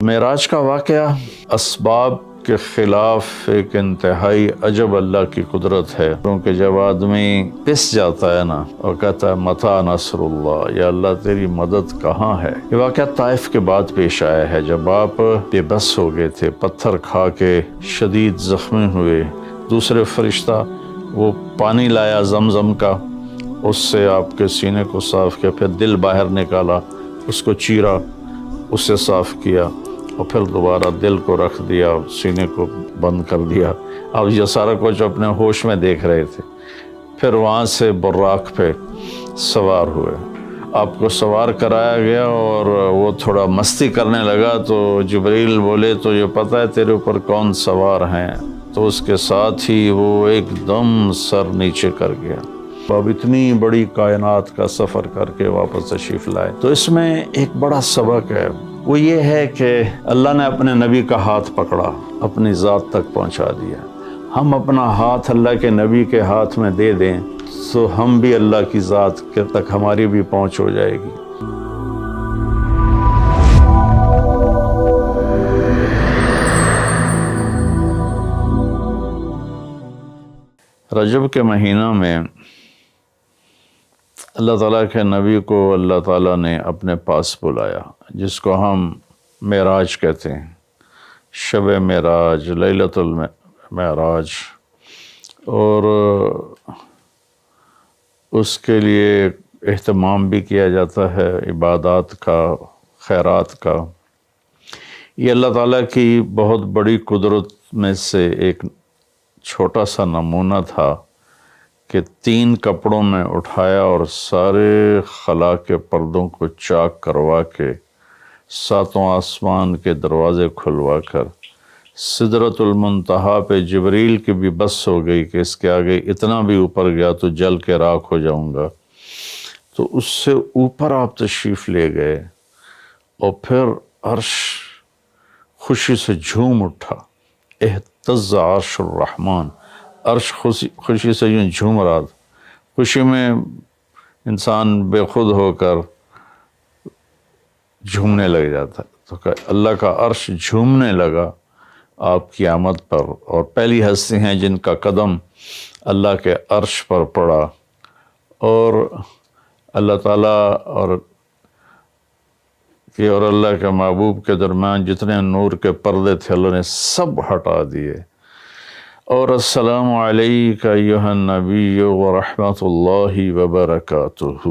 معراج کا واقعہ اسباب کے خلاف ایک انتہائی عجب اللہ کی قدرت ہے، کیونکہ جب آدمی پس جاتا ہے نا اور کہتا ہے متى نصر اللہ، یا اللہ تیری مدد کہاں ہے۔ یہ واقعہ طائف کے بعد پیش آیا ہے، جب آپ بے بس ہو گئے تھے، پتھر کھا کے شدید زخمی ہوئے۔ دوسرے فرشتہ وہ پانی لایا زمزم کا، اس سے آپ کے سینے کو صاف کیا، پھر دل باہر نکالا، اس کو چیرا، اس سے صاف کیا، اور پھر دوبارہ دل کو رکھ دیا، سینے کو بند کر دیا۔ اب یہ سارا کچھ اپنے ہوش میں دیکھ رہے تھے۔ پھر وہاں سے براق پہ سوار ہوئے، آپ کو سوار کرایا گیا، اور وہ تھوڑا مستی کرنے لگا تو جبریل بولے تو یہ پتہ ہے تیرے اوپر کون سوار ہیں؟ تو اس کے ساتھ ہی وہ ایک دم سر نیچے کر گیا۔ اب اتنی بڑی کائنات کا سفر کر کے واپس تشریف لائے۔ تو اس میں ایک بڑا سبق ہے، وہ یہ ہے کہ اللہ نے اپنے نبی کا ہاتھ پکڑا، اپنی ذات تک پہنچا دیا۔ ہم اپنا ہاتھ اللہ کے نبی کے ہاتھ میں دے دیں تو ہم بھی اللہ کی ذات کے تک ہماری بھی پہنچ ہو جائے گی۔ رجب کے مہینہ میں اللہ تعالیٰ کے نبی کو اللہ تعالیٰ نے اپنے پاس بلایا، جس کو ہم معراج کہتے ہیں، شب معراج، لیلۃ المعراج، اور اس کے لیے اہتمام بھی کیا جاتا ہے، عبادات کا، خیرات کا۔ یہ اللہ تعالیٰ کی بہت بڑی قدرت میں سے ایک چھوٹا سا نمونہ تھا کہ 3 کپڑوں میں اٹھایا اور سارے خلا کے پردوں کو چاک کروا کے 7 آسمان کے دروازے کھلوا کر سدرۃ المنتہا پہ جبریل کی بھی بس ہو گئی کہ اس کے آگے اتنا بھی اوپر گیا تو جل کے راکھ ہو جاؤں گا۔ تو اس سے اوپر آپ تشریف لے گئے، اور پھر عرش خوشی سے جھوم اٹھا، اہتز عرش الرحمن، عرش خوشی سے یوں جھوم رہا تھا۔ خوشی میں انسان بے خود ہو کر جھومنے لگ جاتا ہے، تو کہ اللہ کا عرش جھومنے لگا آپ کی آمد پر، اور پہلی ہستی ہیں جن کا قدم اللہ کے عرش پر پڑا، اور اللہ تعالیٰ اور اللہ کے محبوب کے درمیان جتنے نور کے پردے تھے اللہ نے سب ہٹا دیے، اور السلام علیک ایھا النبی ورحمۃ اللہ وبرکاتہ۔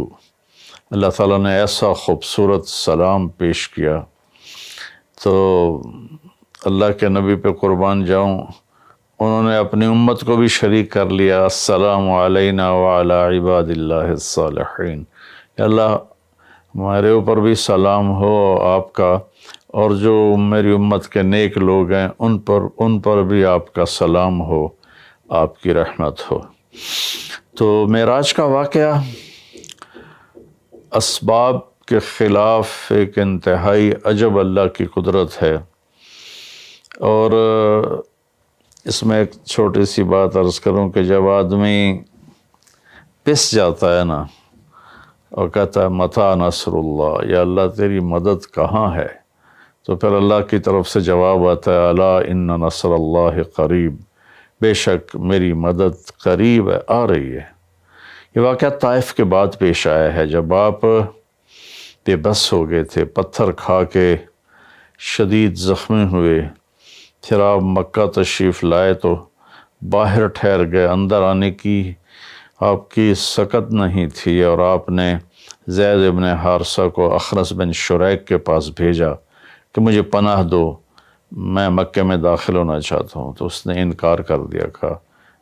اللہ تعالیٰ نے ایسا خوبصورت سلام پیش کیا، تو اللہ کے نبی پہ قربان جاؤں، انہوں نے اپنی امت کو بھی شریک کر لیا، السلام علینا وعلی عباد اللہ الصالحین۔ اللہ ہمارے اوپر بھی سلام ہو آپ کا، اور جو میری امت کے نیک لوگ ہیں ان پر بھی آپ کا سلام ہو، آپ کی رحمت ہو۔ تو معراج کا واقعہ اسباب کے خلاف ایک انتہائی عجب اللہ کی قدرت ہے، اور اس میں ایک چھوٹی سی بات عرض کروں کہ جب آدمی پس جاتا ہے نا اور کہتا ہے متى نصر اللہ، یا اللہ تیری مدد کہاں ہے، تو پھر اللہ کی طرف سے جواب آتا ہے الا ان نصر اللہ قریب، بے شک میری مدد قریب ہے، آ رہی ہے۔ یہ واقعہ طائف کے بعد پیش آیا ہے، جب آپ بے بس ہو گئے تھے، پتھر کھا کے شدید زخمی ہوئے، پھر آپ مکہ تشریف لائے تو باہر ٹھہر گئے، اندر آنے کی آپ کی سکت نہیں تھی، اور آپ نے زید ابن حارثہ کو اخنس بن شریک کے پاس بھیجا کہ مجھے پناہ دو، میں مکے میں داخل ہونا چاہتا ہوں، تو اس نے انکار کر دیا، کہا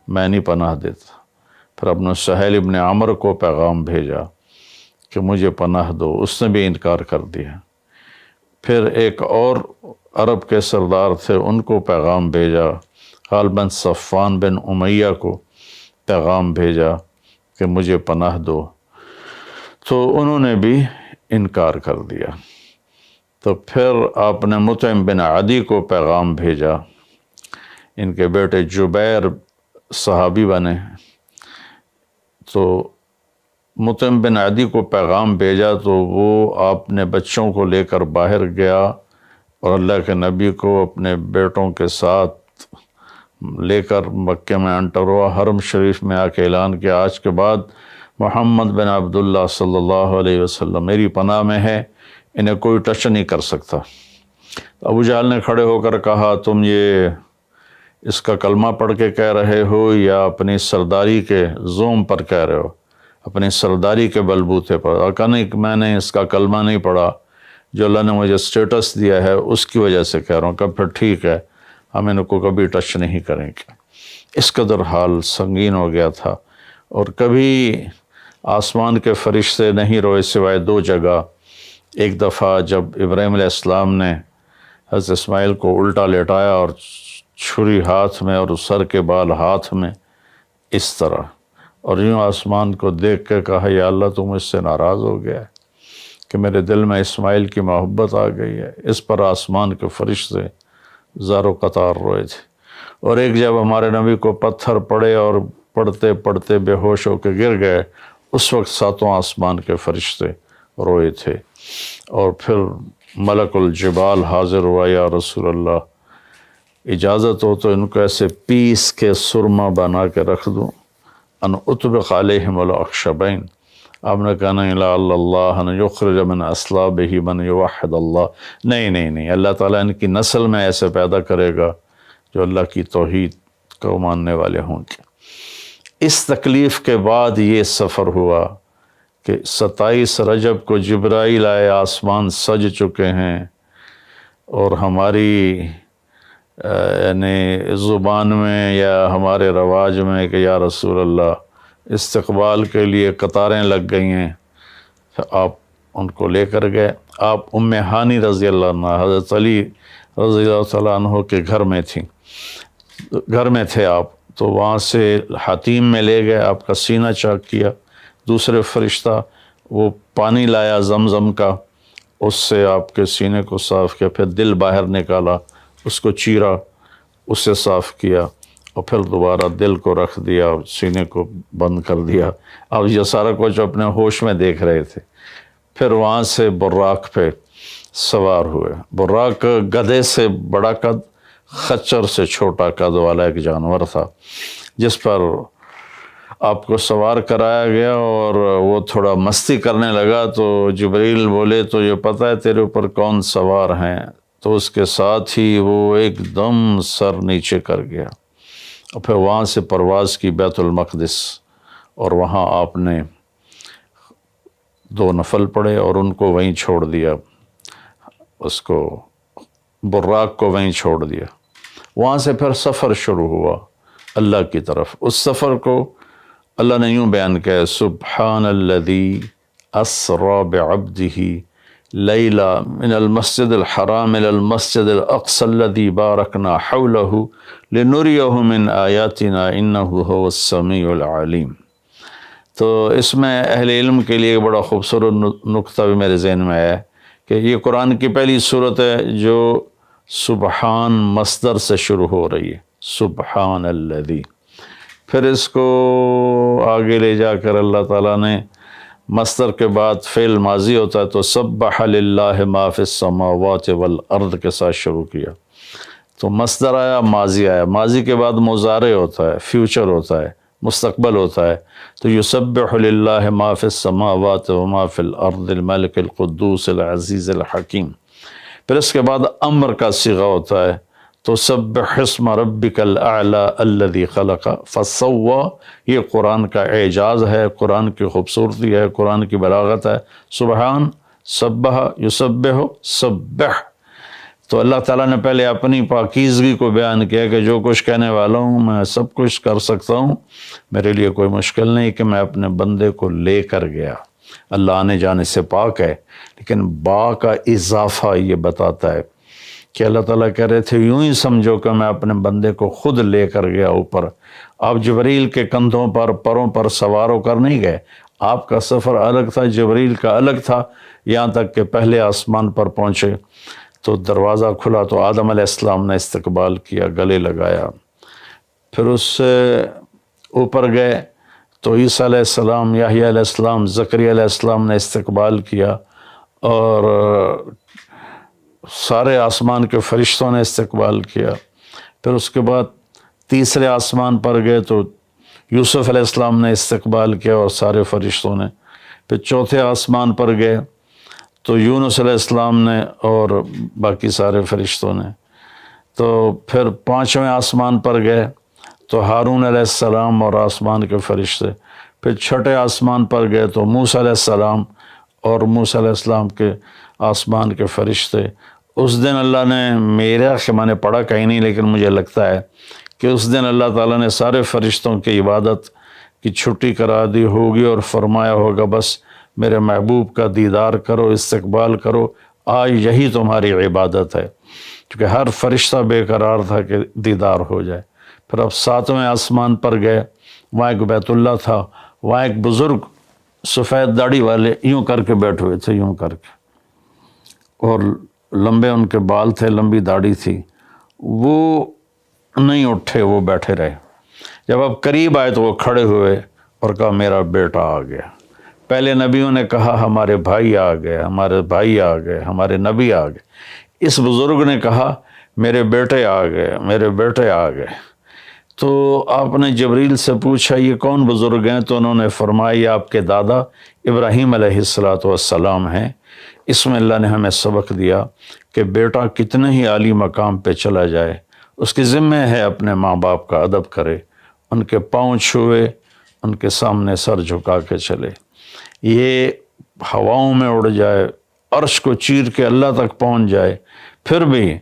میں نہیں پناہ دیتا۔ پھر اپنے سہیل ابن عمر کو پیغام بھیجا کہ مجھے پناہ دو، اس نے بھی انکار کر دیا۔ پھر ایک اور عرب کے سردار تھے، ان کو پیغام بھیجا، غالباً صفوان بن امیہ کو پیغام بھیجا کہ مجھے پناہ دو، تو انہوں نے بھی انکار کر دیا۔ تو پھر آپ نے مطعم بن عدی کو پیغام بھیجا، ان کے بیٹے جبیر صحابی بنے، تو مطعم بن عدی کو پیغام بھیجا، تو وہ آپ نے بچوں کو لے کر باہر گیا اور اللہ کے نبی کو اپنے بیٹوں کے ساتھ لے کر مکے میں انٹر ہوا، حرم شریف میں آ کے اعلان کیا آج کے بعد محمد بن عبداللہ صلی اللہ علیہ وسلم میری پناہ میں ہے، انہیں کوئی ٹچ نہیں کر سکتا۔ ابو جہل نے کھڑے ہو کر کہا تم یہ اس کا کلمہ پڑھ کے کہہ رہے ہو یا اپنی سرداری کے زوم پر کہہ رہے ہو، اپنی سرداری کے بلبوتے پر؟ اور کہا نہیں میں نے اس کا کلمہ نہیں پڑھا، جو اللہ نے مجھے سٹیٹس دیا ہے اس کی وجہ سے کہہ رہا ہوں۔ کہ پھر ٹھیک ہے، ہم ان کو کبھی ٹچ نہیں کریں گے۔ اس قدر حال سنگین ہو گیا تھا، اور کبھی آسمان کے فرشتے نہیں روئے سوائے دو جگہ۔ ایک دفعہ جب ابراہیم علیہ السلام نے حضرت اسماعیل کو الٹا لیٹایا اور چھری ہاتھ میں اور سر کے بال ہاتھ میں اس طرح، اور یوں آسمان کو دیکھ کے کہا یا اللہ تو مجھ سے ناراض ہو گیا ہے کہ میرے دل میں اسماعیل کی محبت آ گئی ہے۔ اس پر آسمان کے فرشتے زار و قطار روئے تھے۔ اور ایک جب ہمارے نبی کو پتھر پڑے اور پڑھتے پڑھتے بے ہوش ہو کے گر گئے، اس وقت ساتوں آسمان کے فرشتے روئے تھے۔ اور پھر ملک الجبال حاضر ہوا، یا رسول اللہ اجازت ہو تو ان کو ایسے پیس کے سرما بنا کے رکھ دوں، ان اطبق علیہم الاخشبین۔ آپ نے کہا نہیں لعل اللہ ان یخرج من اصلابہ من یوحد اللہ، نہیں، اللہ تعالیٰ ان کی نسل میں ایسے پیدا کرے گا جو اللہ کی توحید کو ماننے والے ہوں گے۔ اس تکلیف کے بعد یہ سفر ہوا کہ 27 رجب کو جبرائیل آئے، آسمان سج چکے ہیں، اور ہماری یعنی زبان میں یا ہمارے رواج میں کہ یا رسول اللہ استقبال کے لیے قطاریں لگ گئی ہیں، آپ ان کو لے کر گئے۔ آپ ام ہانی رضی اللہ عنہ حضرت علی رضی اللہ تعالیٰ عنہ کے گھر میں تھے آپ، تو وہاں سے حتیم میں لے گئے، آپ کا سینہ چاک کیا۔ دوسرے فرشتہ وہ پانی لایا زمزم کا، اس سے آپ کے سینے کو صاف کیا، پھر دل باہر نکالا، اس کو چیرا، اس سے صاف کیا، اور پھر دوبارہ دل کو رکھ دیا، سینے کو بند کر دیا۔ اب یہ سارا کچھ اپنے ہوش میں دیکھ رہے تھے۔ پھر وہاں سے براق پہ سوار ہوئے۔ براق گدھے سے بڑا قد، خچر سے چھوٹا قد والا ایک جانور تھا، جس پر آپ کو سوار کرایا گیا، اور وہ تھوڑا مستی کرنے لگا تو جبریل بولے تو یہ پتہ ہے تیرے اوپر کون سوار ہیں؟ تو اس کے ساتھ ہی وہ ایک دم سر نیچے کر گیا، اور پھر وہاں سے پرواز کی بیت المقدس، اور وہاں آپ نے 2 نفل پڑھے اور ان کو وہیں چھوڑ دیا، اس کو براق کو وہیں چھوڑ دیا۔ وہاں سے پھر سفر شروع ہوا اللہ کی طرف۔ اس سفر کو اللہ نے یوں بیان کیا، سبحان الذی اسری بعبدہ لیلا من المسجد الحرام الى المسجد الاقصى الذي بارکنا حولہ لنریہ من آیاتنا انہ هو السمیع العلیم۔ تو اس میں اہل علم کے لیے بڑا خوبصورت نقطہ بھی میرے ذہن میں ہے کہ یہ قرآن کی پہلی صورت ہے جو سبحان مصدر سے شروع ہو رہی ہے، سبحان الذی۔ پھر اس کو آگے لے جا کر اللہ تعالیٰ نے مصدر کے بعد فعل ماضی ہوتا ہے تو سبح للہ ما فی السماوات والارض کے ساتھ شروع کیا، تو مصدر آیا، ماضی آیا، ماضی کے بعد مضارع ہوتا ہے، فیوچر ہوتا ہے، مستقبل ہوتا ہے، تو یسبح للہ ما فی السماوات وما فی الارض الملک القدوس العزیز الحکیم۔ پھر اس کے بعد امر کا صیغہ ہوتا ہے، تو سبح اسم ربک الاعلی الذی خلق فسوی۔ یہ قرآن کا اعجاز ہے، قرآن کی خوبصورتی ہے، قرآن کی بلاغت ہے۔ سبحان، سبح، یسبح، سبح۔ تو اللہ تعالیٰ نے پہلے اپنی پاکیزگی کو بیان کیا کہ جو کچھ کہنے والا ہوں میں سب کچھ کر سکتا ہوں، میرے لیے کوئی مشکل نہیں کہ میں اپنے بندے کو لے کر گیا۔ اللہ آنے جانے سے پاک ہے، لیکن با کا اضافہ یہ بتاتا ہے کہ اللہ تعالیٰ کہہ رہے تھے یوں ہی سمجھو کہ میں اپنے بندے کو خود لے کر گیا اوپر۔ آپ جبریل کے کندھوں پر، پروں پر سوار ہو کر نہیں گئے، آپ کا سفر الگ تھا، جبریل کا الگ تھا، یہاں تک کہ پہلے آسمان پر پہنچے تو دروازہ کھلا تو آدم علیہ السلام نے استقبال کیا، گلے لگایا۔ پھر اس سے اوپر گئے تو عیسیٰ علیہ السلام، یحییٰ علیہ السلام، زکریا علیہ السلام نے استقبال کیا، اور سارے آسمان کے فرشتوں نے استقبال کیا۔ پھر اس کے بعد تیسرے آسمان پر گئے تو یوسف علیہ السلام نے استقبال کیا اور سارے فرشتوں نے۔ پھر چوتھے آسمان پر گئے تو یونس علیہ السلام نے اور باقی سارے فرشتوں نے۔ تو پھر پانچویں آسمان پر گئے تو ہارون علیہ السلام اور آسمان کے فرشتے۔ پھر چھٹے آسمان پر گئے تو موسیٰ علیہ السلام اور موسیٰ علیہ السلام کے آسمان کے فرشتے۔ اس دن اللہ نے، میرا میں نے پڑھا کہیں نہیں لیکن مجھے لگتا ہے کہ اس دن اللہ تعالیٰ نے سارے فرشتوں کی عبادت کی چھٹی کرا دی ہوگی اور فرمایا ہوگا بس میرے محبوب کا دیدار کرو، استقبال کرو، آج یہی تمہاری عبادت ہے، کیونکہ ہر فرشتہ بے قرار تھا کہ دیدار ہو جائے۔ پھر اب ساتویں آسمان پر گئے، وہاں ایک بیت اللہ تھا، وہاں ایک بزرگ سفید داڑھی والے یوں کر کے بیٹھے ہوئے تھے، یوں کر کے، اور لمبے ان کے بال تھے، لمبی داڑھی تھی، وہ نہیں اٹھے، وہ بیٹھے رہے۔ جب اب قریب آئے تو وہ کھڑے ہوئے اور کہا میرا بیٹا آ گیا۔ پہلے نبیوں نے کہا ہمارے بھائی آ گئے، ہمارے بھائی آ گئے، ہمارے نبی آ گئے۔ اس بزرگ نے کہا میرے بیٹے آ گئے، میرے بیٹے آ گئے۔ تو آپ نے جبریل سے پوچھا یہ کون بزرگ ہیں؟ تو انہوں نے فرمایا یہ آپ کے دادا ابراہیم علیہ السلام ہیں۔ اس میں اللہ نے ہمیں سبق دیا کہ بیٹا کتنے ہی عالی مقام پہ چلا جائے، اس کے ذمہ ہے اپنے ماں باپ کا ادب کرے، ان کے پاؤں چھوئے، ان کے سامنے سر جھکا کے چلے۔ یہ ہواؤں میں اڑ جائے، عرش کو چیر کے اللہ تک پہنچ جائے، پھر بھی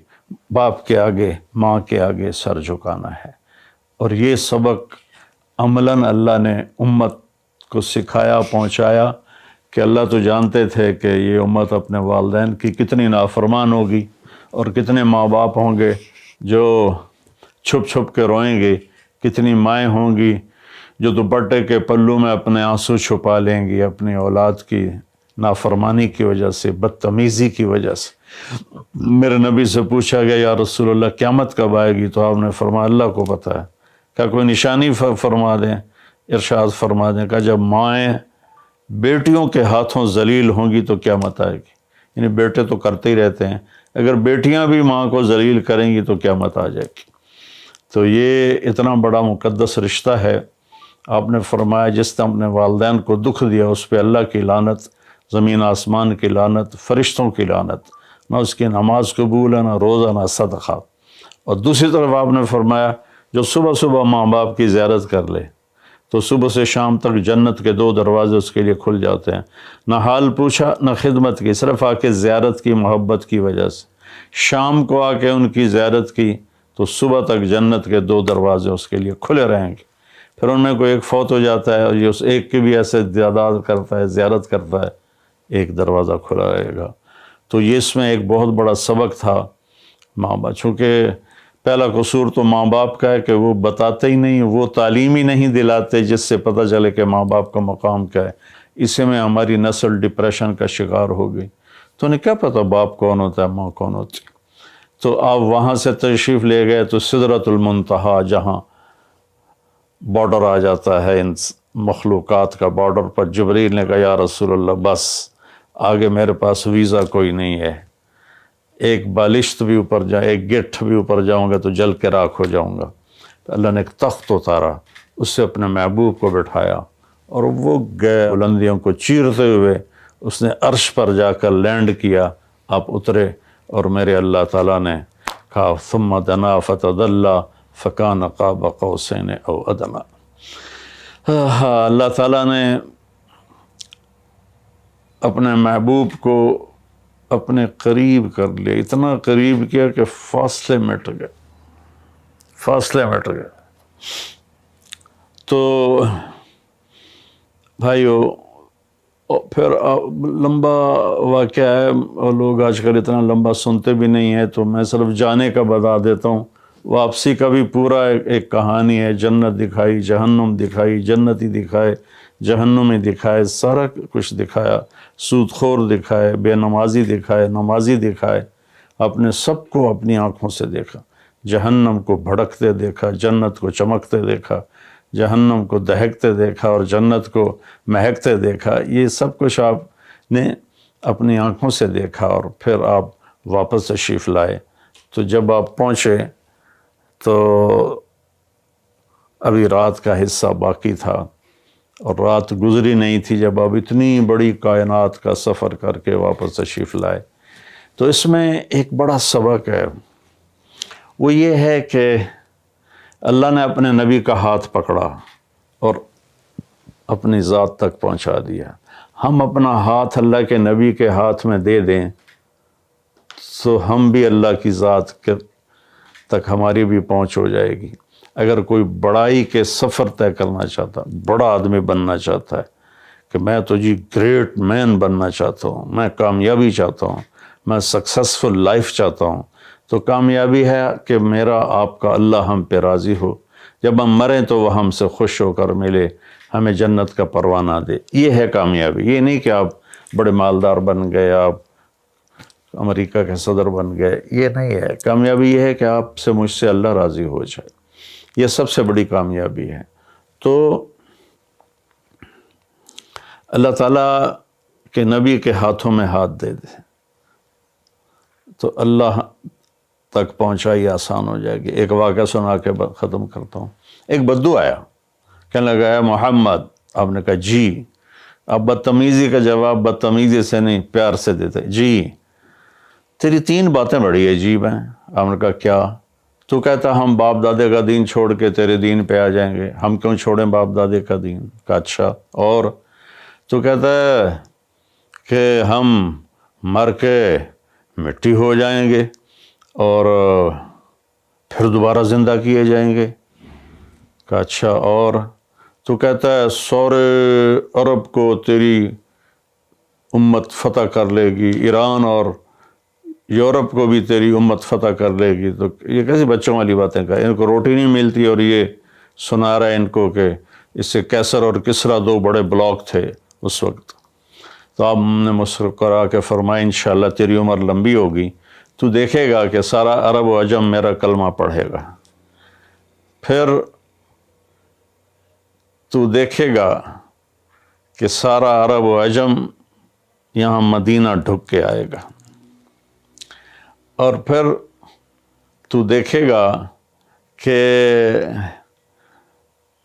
باپ کے آگے، ماں کے آگے سر جھکانا ہے۔ اور یہ سبق عملاً اللہ نے امت کو سکھایا، پہنچایا کہ اللہ تو جانتے تھے کہ یہ امت اپنے والدین کی کتنی نافرمان ہوگی اور کتنے ماں باپ ہوں گے جو چھپ چھپ کے روئیں گے، کتنی مائیں ہوں گی جو دوپٹے کے پلو میں اپنے آنسو چھپا لیں گی اپنی اولاد کی نافرمانی کی وجہ سے، بدتمیزی کی وجہ سے۔ میرے نبی سے پوچھا گیا یا رسول اللہ قیامت کب آئے گی؟ تو آپ نے فرمایا اللہ کو پتہ ہے۔ کیا کوئی نشانی فرما دیں؟ ارشاد فرما دیں کہ جب مائیں بیٹیوں کے ہاتھوں ذلیل ہوں گی تو قیامت آئے گی۔ یعنی بیٹے تو کرتے ہی رہتے ہیں، اگر بیٹیاں بھی ماں کو ذلیل کریں گی تو قیامت آ جائے گی۔ تو یہ اتنا بڑا مقدس رشتہ ہے۔ آپ نے فرمایا جس نے اپنے والدین کو دکھ دیا اس پہ اللہ کی لعنت، زمین آسمان کی لعنت، فرشتوں کی لعنت، نہ اس کی نماز قبول ہے، نہ روزہ، نہ صدقہ۔ اور دوسری طرف آپ نے فرمایا جو صبح صبح ماں باپ کی زیارت کر لے تو صبح سے شام تک جنت کے 2 دروازے اس کے لیے کھل جاتے ہیں۔ نہ حال پوچھا نہ خدمت کی، صرف آ کے زیارت کی محبت کی وجہ سے۔ شام کو آ کے ان کی زیارت کی تو صبح تک جنت کے 2 دروازے اس کے لیے کھلے رہیں گے۔ پھر ان میں کوئی ایک فوت ہو جاتا ہے اور یہ اس ایک کی بھی ایسے تعداد کرتا ہے، زیارت کرتا ہے، ایک دروازہ کھلا رہے گا۔ تو یہ اس میں ایک بہت بڑا سبق تھا ماں باپ، چونکہ پہلا قصور تو ماں باپ کا ہے کہ وہ بتاتے ہی نہیں، وہ تعلیم ہی نہیں دلاتے جس سے پتہ چلے کہ ماں باپ کا مقام کیا ہے۔ اسی میں ہماری نسل ڈپریشن کا شکار ہو گئی۔ تو انہیں کیا پتہ باپ کون ہوتا ہے، ماں کون ہوتی ہے۔ تو آپ وہاں سے تشریف لے گئے تو سدرۃ المنتہا، جہاں بارڈر آ جاتا ہے ان مخلوقات کا، بارڈر پر جبریل نے کہا یا رسول اللہ بس آگے میرے پاس ویزا کوئی نہیں ہے، ایک بالشت بھی اوپر جائے، ایک گٹھ بھی اوپر جاؤں گا تو جل کے راکھ ہو جاؤں گا۔ تو اللہ نے ایک تخت اتارا، اس سے اپنے محبوب کو بٹھایا اور وہ گئے بلندیوں کو چیرتے ہوئے، اس نے عرش پر جا کر لینڈ کیا، آپ اترے اور میرے اللہ تعالیٰ نے کہا ثم دنا فتدلی فکان قاب قوسین او ادنی۔ اللہ تعالیٰ نے اپنے محبوب کو اپنے قریب کر لیا، اتنا قریب کیا کہ فاصلے مٹ گئے، فاصلے مٹ گئے۔ تو بھائیو پھر لمبا واقعہ ہے، اور لوگ آج کل اتنا لمبا سنتے بھی نہیں ہیں، تو میں صرف جانے کا بتا دیتا ہوں۔ واپسی کا بھی پورا ایک کہانی ہے، جنت دکھائی، جہنم دکھائی، جنتی دکھائے، جہنمی دکھائے، سارا کچھ دکھایا، سود خور دکھائے، بے نمازی دکھائے، نمازی دکھائے، اپنے سب کو اپنی آنکھوں سے دیکھا، جہنم کو بھڑکتے دیکھا، جنت کو چمکتے دیکھا، جہنم کو دہکتے دیکھا اور جنت کو مہکتے دیکھا۔ یہ سب کچھ آپ نے اپنی آنکھوں سے دیکھا اور پھر آپ واپس تشریف لائے۔ تو جب آپ پہنچے تو ابھی رات کا حصہ باقی تھا اور رات گزری نہیں تھی جب آپ اتنی بڑی کائنات کا سفر کر کے واپس تشریف لائے۔ تو اس میں ایک بڑا سبق ہے، وہ یہ ہے کہ اللہ نے اپنے نبی کا ہاتھ پکڑا اور اپنی ذات تک پہنچا دیا۔ ہم اپنا ہاتھ اللہ کے نبی کے ہاتھ میں دے دیں تو ہم بھی اللہ کی ذات تک ہماری بھی پہنچ ہو جائے گی۔ اگر کوئی بڑائی کے سفر طے کرنا چاہتا، بڑا آدمی بننا چاہتا ہے کہ میں تو جی گریٹ مین بننا چاہتا ہوں، میں کامیابی چاہتا ہوں، میں سکسیسفل لائف چاہتا ہوں، تو کامیابی ہے کہ میرا آپ کا اللہ ہم پہ راضی ہو، جب ہم مریں تو وہ ہم سے خوش ہو کر ملے، ہمیں جنت کا پروانہ دے۔ یہ ہے کامیابی۔ یہ نہیں کہ آپ بڑے مالدار بن گئے، آپ امریکہ کے صدر بن گئے، یہ نہیں ہے۔ کامیابی یہ ہے کہ آپ سے مجھ سے اللہ راضی ہو جائے، یہ سب سے بڑی کامیابی ہے۔ تو اللہ تعالیٰ کے نبی کے ہاتھوں میں ہاتھ دے دے تو اللہ تک پہنچائی آسان ہو جائے گی۔ ایک واقعہ سنا کے ختم کرتا ہوں۔ ایک بدو آیا، کہنے لگا ہے محمد، آپ نے کہا جی۔ آپ بدتمیزی کا جواب بدتمیزی سے نہیں پیار سے دیتے، جی تیری 3 باتیں بڑی عجیب ہیں۔ آپ نے کہا کیا؟ تو کہتا ہم باپ دادے کا دین چھوڑ کے تیرے دین پہ آ جائیں گے، ہم کیوں چھوڑیں باپ دادے کا دین؟ کہا اچھا اور؟ تو کہتا ہے کہ ہم مر کے مٹی ہو جائیں گے اور پھر دوبارہ زندہ کیے جائیں گے۔ کہا اچھا اور؟ تو کہتا ہے سورے عرب کو تیری امت فتح کر لے گی، ایران اور یورپ کو بھی تیری امت فتح کر لے گی۔ تو یہ کیسی بچوں والی باتیں کہا، ان کو روٹی نہیں ملتی اور یہ سنا رہا ہے ان کو کہ اس سے کیسر اور کسرا 2 بڑے بلاک تھے اس وقت۔ تو آپ نے مسکرا کے فرمایا انشاءاللہ تیری عمر لمبی ہوگی، تو دیکھے گا کہ سارا عرب و عجم میرا کلمہ پڑھے گا، پھر تو دیکھے گا کہ سارا عرب و عجم یہاں مدینہ ڈھک کے آئے گا، اور پھر تو دیکھے گا کہ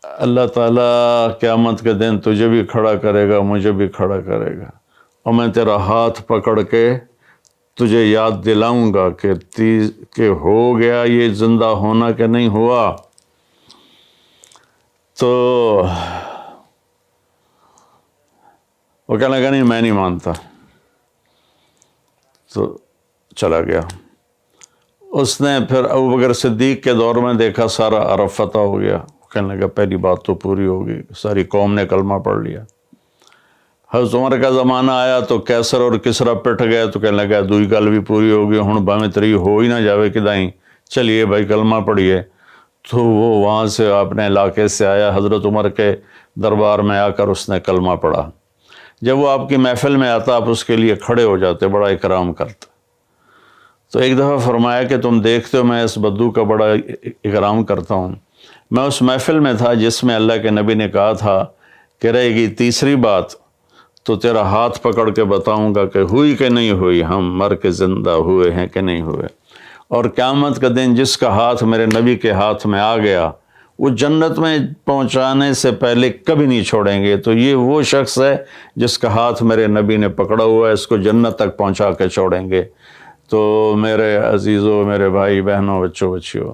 اللہ تعالیٰ قیامت کے دن تجھے بھی کھڑا کرے گا، مجھے بھی کھڑا کرے گا، اور میں تیرا ہاتھ پکڑ کے تجھے یاد دلاؤں گا کہ ہو گیا یہ زندہ ہونا کہ نہیں ہوا۔ تو وہ کہنے لگا نہیں میں نہیں مانتا، تو چلا گیا۔ اس نے پھر ابوبکر صدیق کے دور میں دیکھا سارا عرب فتح ہو گیا، کہنے لگا پہلی بات تو پوری ہوگی، ساری قوم نے کلمہ پڑھ لیا۔ حضرت عمر کا زمانہ آیا تو کیسر اور کسرا پٹ گئے، تو کہنے لگا دوئی گل بھی پوری ہوگی، ہن بھاویں تری ہو ہی نہ جاوے کدائیں، چلیے بھائی کلمہ پڑھیے۔ تو وہ وہاں سے اپنے علاقے سے آیا، حضرت عمر کے دربار میں آ کر اس نے کلمہ پڑھا۔ جب وہ آپ کی محفل میں آتا آپ اس کے لیے کھڑے ہو جاتے، بڑا اکرام کرتے۔ تو ایک دفعہ فرمایا کہ تم دیکھتے ہو میں اس بدو کا بڑا اکرام کرتا ہوں، میں اس محفل میں تھا جس میں اللہ کے نبی نے کہا تھا کہ رہے گی تیسری بات تو تیرا ہاتھ پکڑ کے بتاؤں گا کہ ہوئی کہ نہیں ہوئی، ہم مر کے زندہ ہوئے ہیں کہ نہیں ہوئے، اور قیامت کا دن جس کا ہاتھ میرے نبی کے ہاتھ میں آ گیا وہ جنت میں پہنچانے سے پہلے کبھی نہیں چھوڑیں گے۔ تو یہ وہ شخص ہے جس کا ہاتھ میرے نبی نے پکڑا ہوا ہے، اس کو جنت تک پہنچا کے چھوڑیں گے۔ تو میرے عزیزوں، میرے بھائی بہنوں، بچوں بچیوں،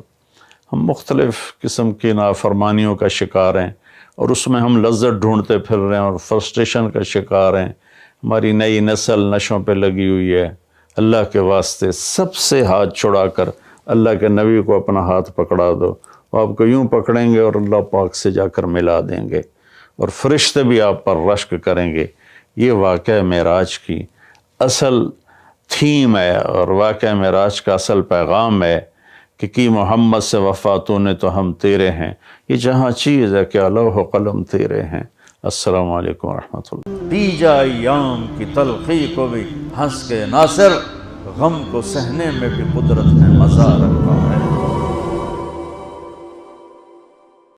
ہم مختلف قسم کی نافرمانیوں کا شکار ہیں اور اس میں ہم لذت ڈھونڈتے پھر رہے ہیں اور فرسٹریشن کا شکار ہیں۔ ہماری نئی نسل نشوں پہ لگی ہوئی ہے۔ اللہ کے واسطے سب سے ہاتھ چھڑا کر اللہ کے نبی کو اپنا ہاتھ پکڑا دو، وہ آپ کو یوں پکڑیں گے اور اللہ پاک سے جا کر ملا دیں گے، اور فرشتے بھی آپ پر رشک کریں گے۔ یہ واقعہ معراج کی اصل تھیم ہے اور واقعہ معراج کا اصل پیغام ہے کہ کی محمد سے وفاتوں نے تو ہم تیرے ہیں۔ یہ جہاں چیز ہے کہ لوح و قلم تیرے ہیں۔ السلام علیکم ورحمۃ اللہ۔ دی جا ایام کی تلخی کو بھی ہنس کے ناصر، غم کو سہنے میں بھی قدرت نے مزہ رکھا ہے۔